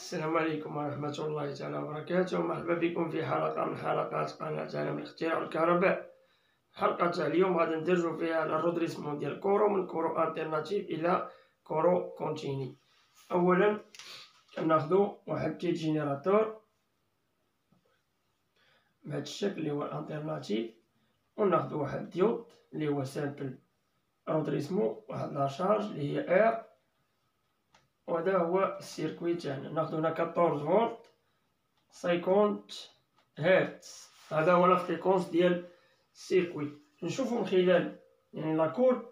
السلام عليكم ورحمة الله تعالى وبركاته. مرحبا بكم في حلقة من حلقات قناة عالم الاختراع والكهرباء. الحلقة تاع اليوم غادي ندرجو فيها على الرودريسمون ديال الكورو من كورو التيرناتيف إلى كورو كونتيني. أولا كناخدو واحد تيت جينيراتور بهاد الشكل اللي هو الالتيرناتيف، وناخدو واحد ديود اللي هو سامبل رودريسمون، واحد لاشارج اللي هي ار، وهذا هو السيركوي تاعنا. ناخدو هنا 14 فولت 50 هرتز، هذا هو لا فريكونس ديال السيركوي. نشوفو من خلال لاكورد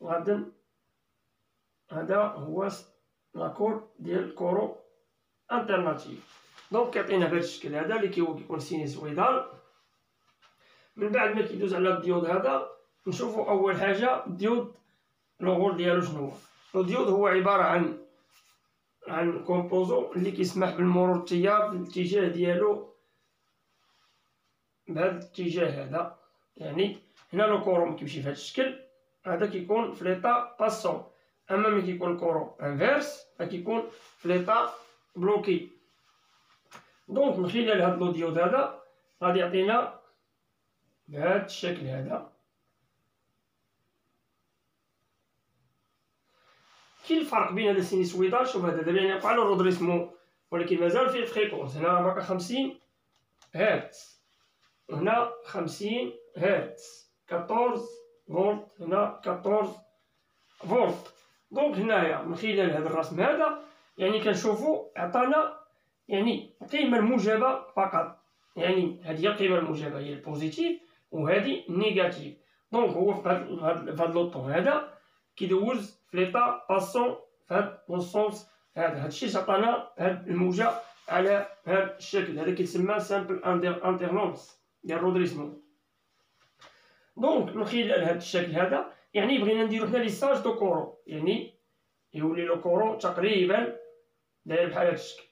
غادي، هذا هو لاكورد ديال الكورو التيرناتيف. دونك كيعطينا بهذا الشكل هذا اللي كيكون سينيسويدال. من بعد ما كيدوز على الديود هذا نشوفو اول حاجه الديود لوغول ديالو شنو هو. الديود هو عباره عن كومبوزون اللي كيسمح بالمرور التيار في الاتجاه ديالو بهذا الاتجاه هذا. يعني هنا لو كورو كيمشي في هذا الشكل، هذا كيكون في ليطا باسون، اما ملي كيكون الكورو انفيرس فكيكون في ليطا بلوكي. دونك من خلال هاد لو ديود هذا غادي يعطينا بهذا الشكل هذا. كاين الفرق بين هذا السينيسويدال، شوف هذا دابا يعني وقع له رودريسمون ولكن مازال فيه الفريكونس. هنا راه باقا 50 هرتز، وهنا 50 هرتز، 14 فولت، هنا 14 فولت. دونك هنايا من خلال هذا الرسم هذا يعني كنشوفو عطانا يعني القيمة الموجبة فقط. يعني هذه هي القيمة الموجبة، هي البوزيتيف، وهذه النيجاتيف. دونك هو في هذا لوطو هذا كيدوز في ليطا باسون في هذا السونس هذا. هادشي عطانا هاد الموجة على هذا الشكل هذا كيتسمى سامبل انترنونس ديال رودريسمون. دونك من خلال هذا الشكل هذا يعني بغينا نديرو حنا ليساج دو كورو، يعني يولي لو كورو تقريبا داير بحال هذا الشكل،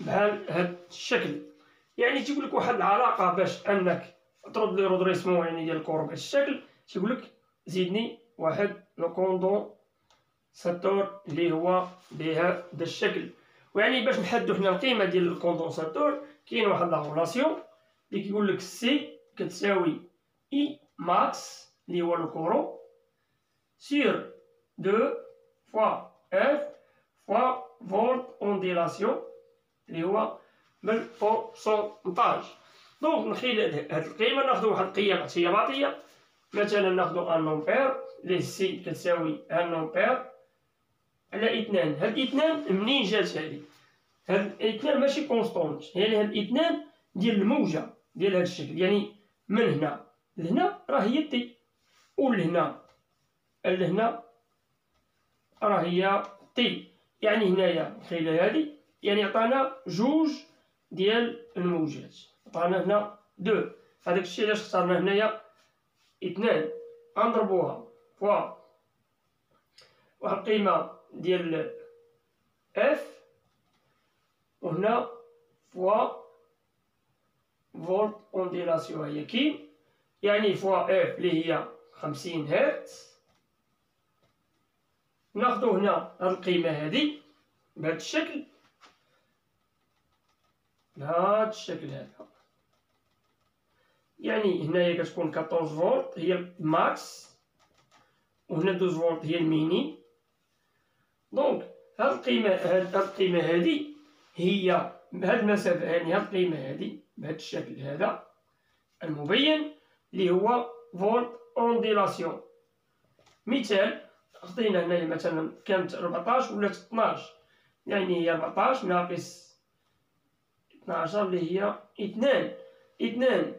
بحال هاد الشكل. يعني تيقول لك واحد العلاقه باش انك ترد لي رودريسمون يعني ديال الكورو بهذا الشكل، تيقول لك زيدني واحد لو كوندونساتور اللي هو بهذا الشكل. ويعني باش نحددو حنا القيمه ديال الكوندونساتور كاين واحد لا ريلاسيون اللي كيقول لك سي كتساوي اي ماكس اللي هو الكورو سير 2 فوا اف فوا فولت اونديلاسيون اللي هو بالبورسونتاج. دونك من خلال هاد القيمه ناخدو واحد القيم احتياطيه، مثلا ناخدو ان امبير اللي سي كتساوي ان امبير على 2. هاد 2 منين جات هادي؟ هاد 2 ماشي كونستونت، يعني هاد 2 ديال الموجه ديال هاد الشكل. يعني من هنا لهنا راه هي تي، ولهنا لهنا راه هي تي. يعني هنايا خلال هادي يعني عطانا جوج ديال الموجات، عطانا هنا 2. هذاك الشيء علاش اختارنا هنايا 2. غنضربوها فوا واحد القيمة ديال اف، وهنا فوا فولت اونديلاسيون هي كاين، يعني فوا اف اللي هي 50 هرتز. ناخدو هنا هاد القيمة هادي بهاد الشكل، بهاد الشكل هذا. يعني هنايا كتكون 14 فولت هي الماكس، وهنا 12 فولت هي الميني. دونك هاد القيمة هادي هي بهاد المسافة، يعني هاد القيمة هادي بهاد الشكل هذا المبين اللي هو فولت اونديلاسيون. مثال خدينا هنايا مثلا كانت 14 ولات 12، يعني هي 14 ناقص 12 اللي هي 2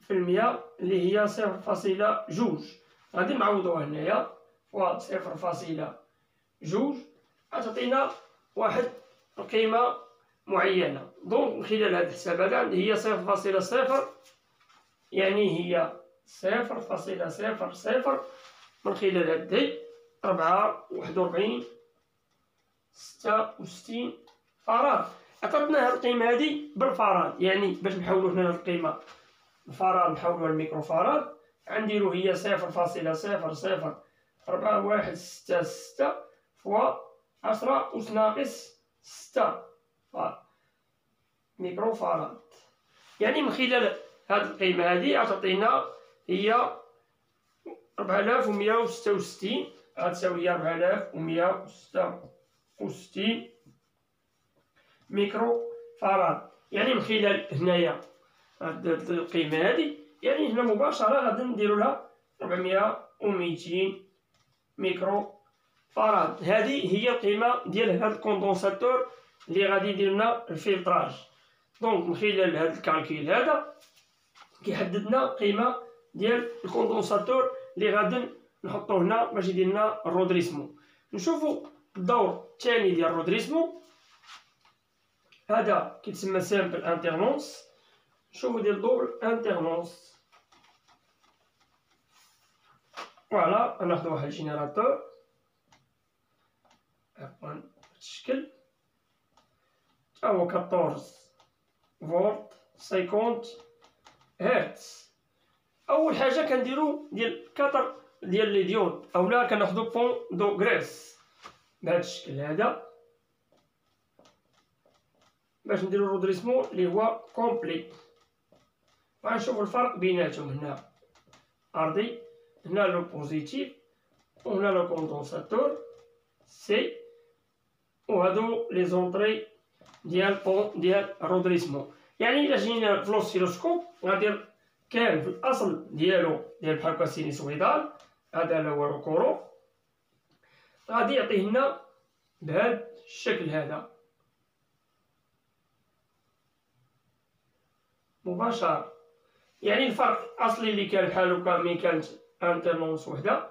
في المية اللي هي 0.2. غادي نعوضوها هنايا فوا 0.2 غتعطينا واحد القيمة معينة. دونك من خلال هاد الحساب هذا هي 0.0، يعني هي 0.00 من خلال هادي 41.66 فراد. عطاتنا هاد القيمة هادي بالفراد، يعني باش نحولو هنا هاد القيمة الفراد نحولوها للميكروفاراد غنديرو هي 0.004166 فوا 10 أس ناقص 6 ميكرو فاراد. يعني من خلال هاد القيمة هادي غتعطينا هي 4166، غتساوي هي 4166 ميكرو فاراد. يعني من خلال هنايا هاد القيمة هادي، يعني هنا مباشرة غادي نديرو لها 400 و200 ميكرو فاراد. هذه هي القيمة ديال هذا الكوندونساتور اللي غادي يدير لنا الفلتراج. دونك من خلال هذا الكالكيل هذا كيحدد لنا القيمة ديال الكوندونساتور اللي غادي نحطوه هنا باش يدير لنا الرودريسمون. نشوفوا الدور الثاني ديال الرودريسمون، هذا كيتسمى سامبل انترنونس. نشوفوا ديال دوبل انترنونس. فوالا ناخدو واحد الجينيراتور بهذا الشكل، تا هو 14 فولت 50 هرتز. اول حاجه كنديرو ديال 4 ديال لي ديود، اولا كناخدو بون دو غريس بهذا الشكل هذا باش نديرو الرودريسمون اللي هو كومبلي. غنشوفو الفرق بيناتهم. هنا ارضي، هنا لو بوزيتيف، وهنا لو كوندونساتور سي، وهادو لي زونطري ديال ديال الرودريسمون. يعني الا جينا في لوسيلوسكوب غادي كان في الاصل ديالو ديال بحال هكا سينيسويدال، هذا هو الكورو، غادي يعطيه لنا بهذا الشكل هذا مباشرة. يعني الفرق الاصلي اللي كان بحال هكا ملي كانت انترنونس وحده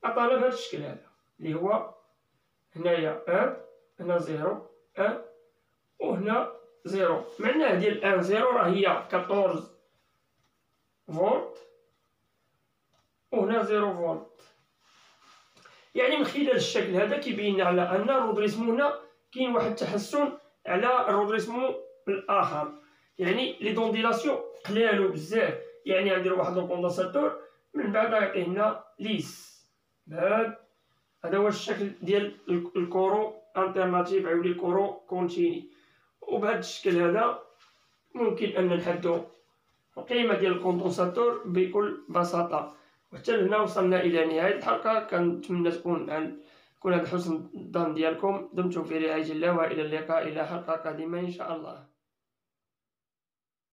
عطانا بهذا الشكل هذا اللي هو هنايا 1 هنا 0 1 وهنا 0. معناه ديال 1 0 راه هي 14 فولت وهنا 0 فولت. يعني من خلال الشكل هذا كيبين لنا على ان الرودريسمون هنا كاين واحد التحسن على الرودريسمون الاخر. يعني لي دونديلاسيون قلالو بزاف. يعني غنديرو واحد الكوندنساتور من بعد غيعطيه لنا ليس بهذا. هذا هو الشكل ديال الكورو انترناتيف عاودي الكورو كونتيني. وبهذا الشكل هذا ممكن ان نحدو القيمه ديال الكوندنساتور بكل بساطه. وحتى هنا وصلنا الى نهايه الحلقه. كنتمنى تكون هذا حسن الظن ديالكم. دمتم في رعايه الله والى اللقاء الى حلقه قادمه ان شاء الله.